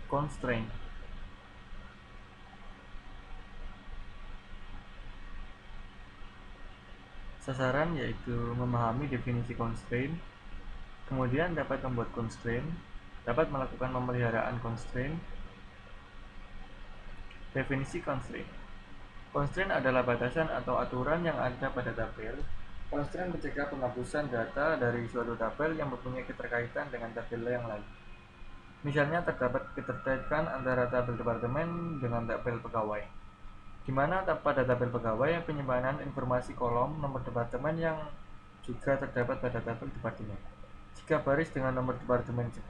Constraint. Sasaran yaitu memahami definisi constraint, kemudian dapat membuat constraint, dapat melakukan pemeliharaan constraint. Definisi constraint. Constraint adalah batasan atau aturan yang ada pada tabel. Constraint mencegah penghapusan data dari suatu tabel yang mempunyai keterkaitan dengan tabel yang lain. Misalnya terdapat keterkaitan antara tabel departemen dengan tabel pegawai, di mana pada tabel pegawai penyimpanan informasi kolom nomor departemen yang juga terdapat pada tabel departemen. Jika baris dengan nomor departemen 10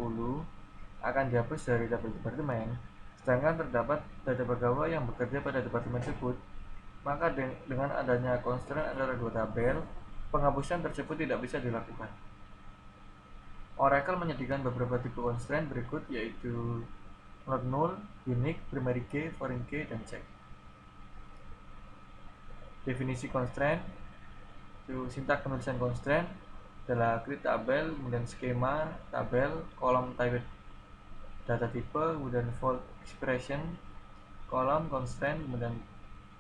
akan dihapus dari tabel departemen, sedangkan terdapat data pegawai yang bekerja pada departemen tersebut, maka dengan adanya constraint antara dua tabel, penghapusan tersebut tidak bisa dilakukan. Oracle menyediakan beberapa tipe constraint berikut, yaitu not null, unique, primary key, foreign key, dan check. Definisi constraint itu sintak penulisan constraint adalah create tabel, kemudian skema tabel, kolom type data type, kemudian fault expression, kolom constraint, kemudian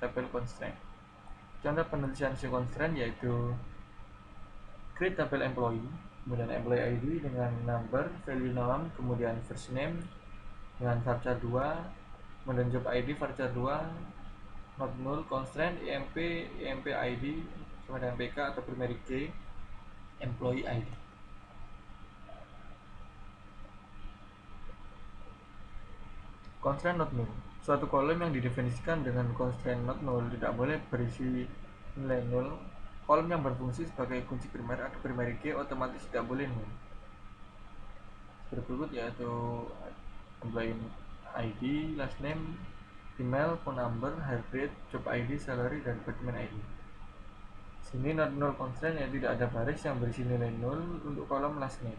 tabel constraint. Contoh penulisan si constraint yaitu create tabel employee, kemudian employee ID dengan number, value name, kemudian first name dengan varchar 2, kemudian job ID varchar 2, not null, constraint emp id kemudian pk atau primary key, employee ID. Constraint not null. Suatu kolom yang didefinisikan dengan constraint not null tidak boleh berisi nilai null. Kolom yang berfungsi sebagai kunci primer atau primary key otomatis tidak boleh null. Berikut yaitu employee ID, last name, email, phone number, hire rate, job ID, salary, dan department ID. Sini not null constraint yang tidak ada baris yang berisi nilai null untuk kolom last name.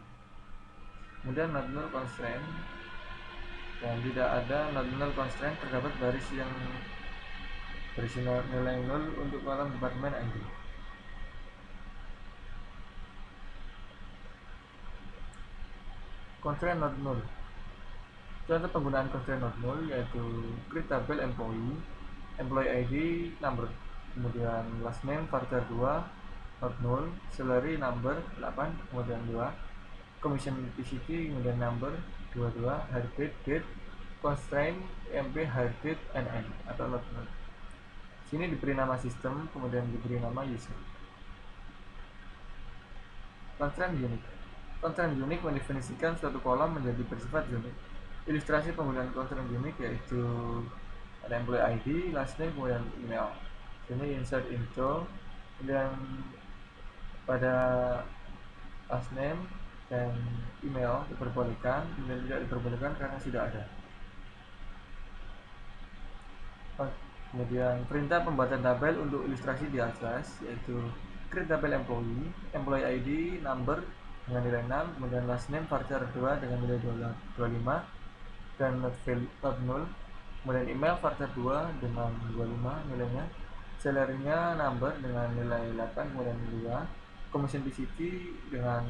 Kemudian not null constraint yang tidak ada not null constraint terdapat baris yang berisi nilai null untuk kolom department ID. Constraint not null. Contoh penggunaan constraint not null yaitu create tabel employee, employee ID number, kemudian last name varchar 2, not null, salary number 8, kemudian 2, commission PCT, kemudian number 22, hire date, constraint emp hire date nn atau not null. Sini diberi nama sistem, kemudian diberi nama user. Constraint unique. Constraint unique mendefinisikan suatu kolom menjadi bersifat unik. Ilustrasi penggunaan constraint unique yaitu ada employee ID, last name, kemudian email. Sini insert intro, kemudian pada last name dan email diperbolehkan, kemudian tidak diperbolehkan karena sudah ada. Kemudian perintah pembuatan tabel untuk ilustrasi di atas yaitu create tabel employee, employee ID number dengan nilai 6, kemudian last name varchar 2 dengan nilai 25 dan not null, kemudian email varchar 2 dengan 25 nilainya, salary-nya number dengan nilai 8, kemudian 2, commission PCT dengan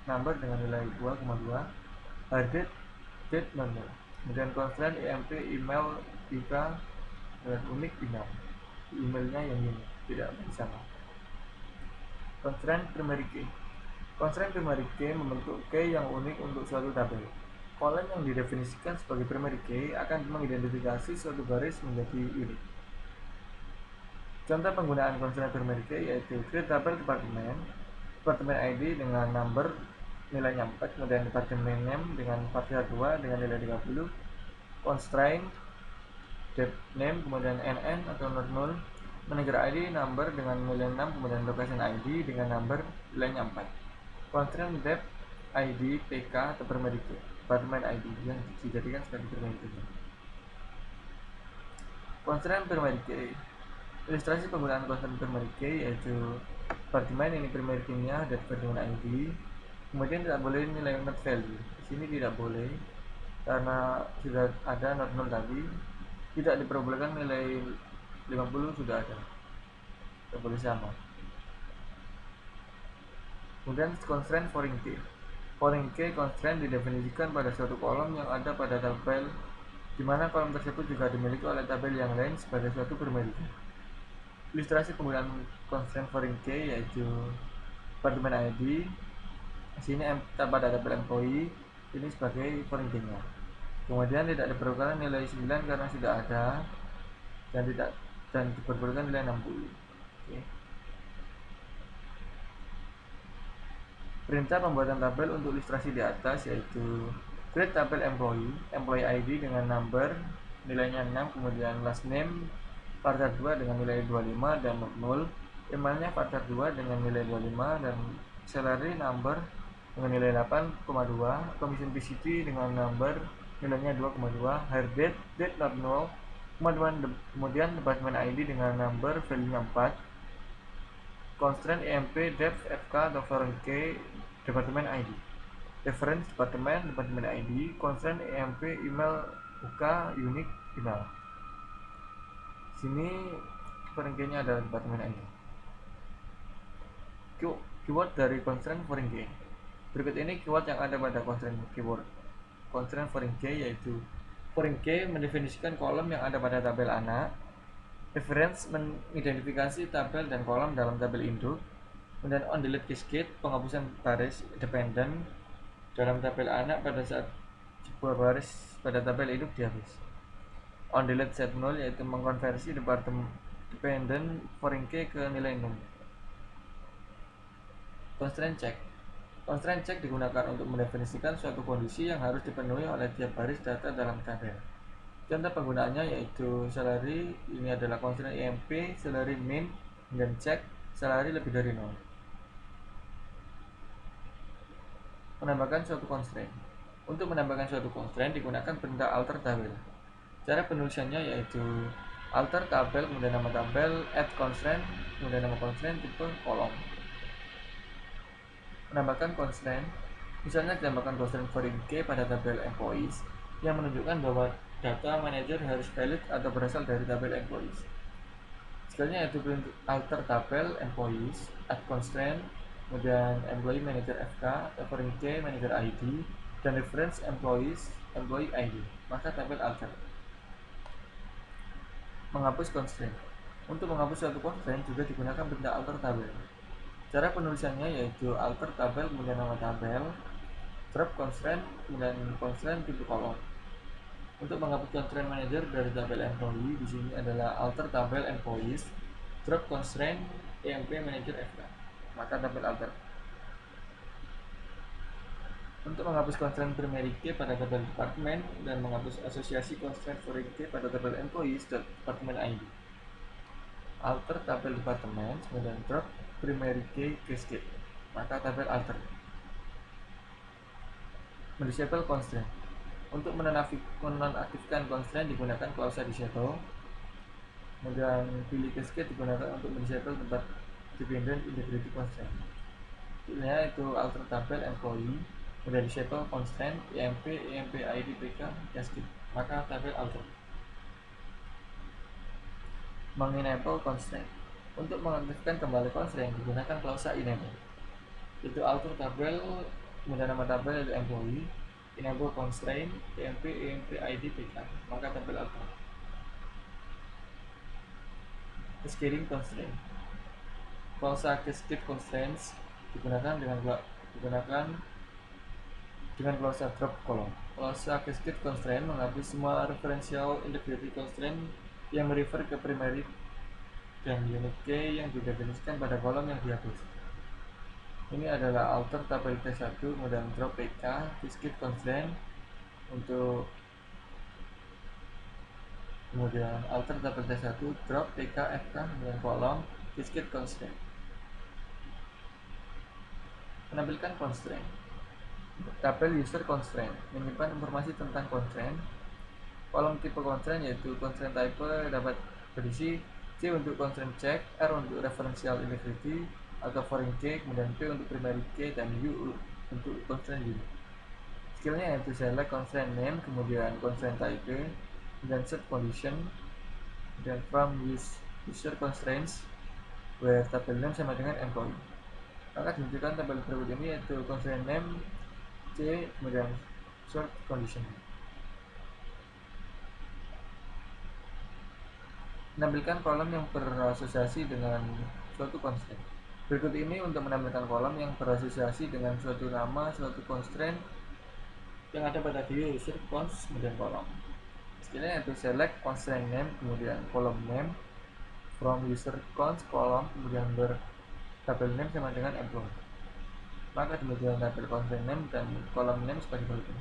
number dengan nilai 2,2, hire date non null, kemudian constraint emp email jika dengan unik emailnya yang unik tidak sama. Constraint primary key. Constraint primary key membentuk key yang unik untuk suatu tabel. Kolom yang didefinisikan sebagai primary key akan mengidentifikasi suatu baris menjadi unik. Contoh penggunaan constraint primary key yaitu create tabel departemen ID dengan number nilainya 4, kemudian department name dengan varchar 2 dengan nilai 30, constraint date name, kemudian nn atau not null, manager ID number dengan nilai 6, kemudian location ID dengan number nilainya 4, constraint depth ID pk atau primary key, department ID yang dijadikan sebagai primary key. Constraint primary key. Ilustrasi penggunaan constraint primary key yaitu department ini primary key-nya dan department ID, kemudian tidak boleh nilai not value. Di sini tidak boleh karena sudah ada not null tadi. Tidak diperbolehkan nilai 50 sudah ada, tidak boleh sama. Kemudian constraint foreign key. Foreign key constraint didefinisikan pada suatu kolom yang ada pada tabel, di mana kolom tersebut juga dimiliki oleh tabel yang lain sebagai suatu primary key. Ilustrasi penggunaan constraint foreign key yaitu departemen ID. Sini pada tabel employee ini sebagai foreign key-nya. Kemudian tidak diperlukan nilai 9 karena sudah ada, dan diperlukan nilai 60. Oke. Perintah pembuatan tabel untuk ilustrasi di atas yaitu create tabel employee ID dengan number nilainya 6, kemudian last name varchar 2 dengan nilai 25 dan 0, emailnya varchar 2 dengan nilai 25 dan salary number dengan nilai 8,2, commission PCT dengan number nilainya 2,2, hire date not null, kemudian department ID dengan number value-nya 4, constraint EMP def FK atau foreign key departemen ID, reference departemen ID, constraint EMP email UK unique email. Sini foreign key-nya adalah departemen ID. Keyword dari constraint foreign key. Berikut ini keyword yang ada pada constraint keyword constraint foreign key, yaitu foreign key mendefinisikan kolom yang ada pada tabel anak, reference mengidentifikasi tabel dan kolom dalam tabel induk, kemudian on delete cascade penghapusan baris dependent dalam tabel anak pada saat sebuah baris pada tabel induk dihapus. On delete set null yaitu mengkonversi dependent foreign key ke nilai num. Constraint check. Constraint check digunakan untuk mendefinisikan suatu kondisi yang harus dipenuhi oleh tiap baris data dalam tabel. Contoh penggunaannya yaitu salary, ini adalah constraint EMP, salary min, dan check, salary lebih dari 0. Menambahkan suatu constraint. Untuk menambahkan suatu constraint digunakan perintah alter tabel. Cara penulisannya yaitu alter tabel, kemudian nama tabel, add constraint, kemudian nama constraint, tipe kolom. Menambahkan constraint, misalnya ditambahkan constraint foreign key pada tabel employees yang menunjukkan bahwa data manager harus valid atau berasal dari tabel employees. Skillnya yaitu alter tabel employees, add constraint, kemudian employee manager FK, foreign key manager ID, dan reference employee ID, maka tabel alter. Menghapus constraint. Untuk menghapus suatu constraint juga digunakan perintah alter tabel. Cara penulisannya yaitu alter tabel, kemudian nama tabel, drop constraint, kemudian constraint tipe kolom. Untuk menghapus constraint manager dari tabel employee, di sini adalah alter tabel employees, drop constraint EMP manager FK, maka tabel alter. Untuk menghapus constraint primary key pada tabel departemen dan menghapus asosiasi constraint foreign key pada tabel employees dan departemen ID, alter tabel departemen, kemudian drop primary key cascade, maka tabel alter. Mendisable constraint. Untuk menonaktifkan constraint digunakan klausa disable, kemudian pilih cascade digunakan untuk mendisable tempat dependent integrity constraint. Pilihnya itu alter tabel employee, kemudian disable constraint EMP ID PK cascade, maka tabel alter. Mengenable constraint. Untuk mengaktifkan kembali constraint digunakan klausa enable, itu alter tabel, kemudian nama tabel yaitu employee, enable constraint EMP ID PK, maka tabel alter. Cascading constraint. Klausa cascade constraints digunakan dengan klausa drop column. Klausa cascade constraint menghapus semua referential integrity constraint yang merefer ke primary dan unique key yang didefinisikan pada kolom yang dihapus. Ini adalah alter tabel T1, kemudian drop PK cascade constraint untuk kemudian alter tabel T1 drop PK FK dengan kolom cascade constraint. Menampilkan constraint. Tabel user constraint menyimpan informasi tentang constraint. Kolom tipe constraint yaitu constraint type dapat berisi C untuk constraint check, R untuk referential integrity atau foreign key, kemudian P untuk primary key, dan U untuk constraint unit. Skillnya yaitu select constraint name, kemudian constraint type, kemudian set condition, dan from user constraints where tabel name sama dengan employee. Maka ditunjukkan tabel berikut ini yaitu constraint name C, kemudian short condition. Menampilkan kolom yang berasosiasi dengan suatu constraint. Berikut ini untuk menampilkan kolom yang berasosiasi dengan suatu nama, suatu constraint yang ada pada view user cons kemudian kolom. Skillnya yaitu select constraint name kemudian column name from user cons kolom kemudian tabel name sama dengan employee. Maka demikian tabel constraint name dan column name sebagai berikut.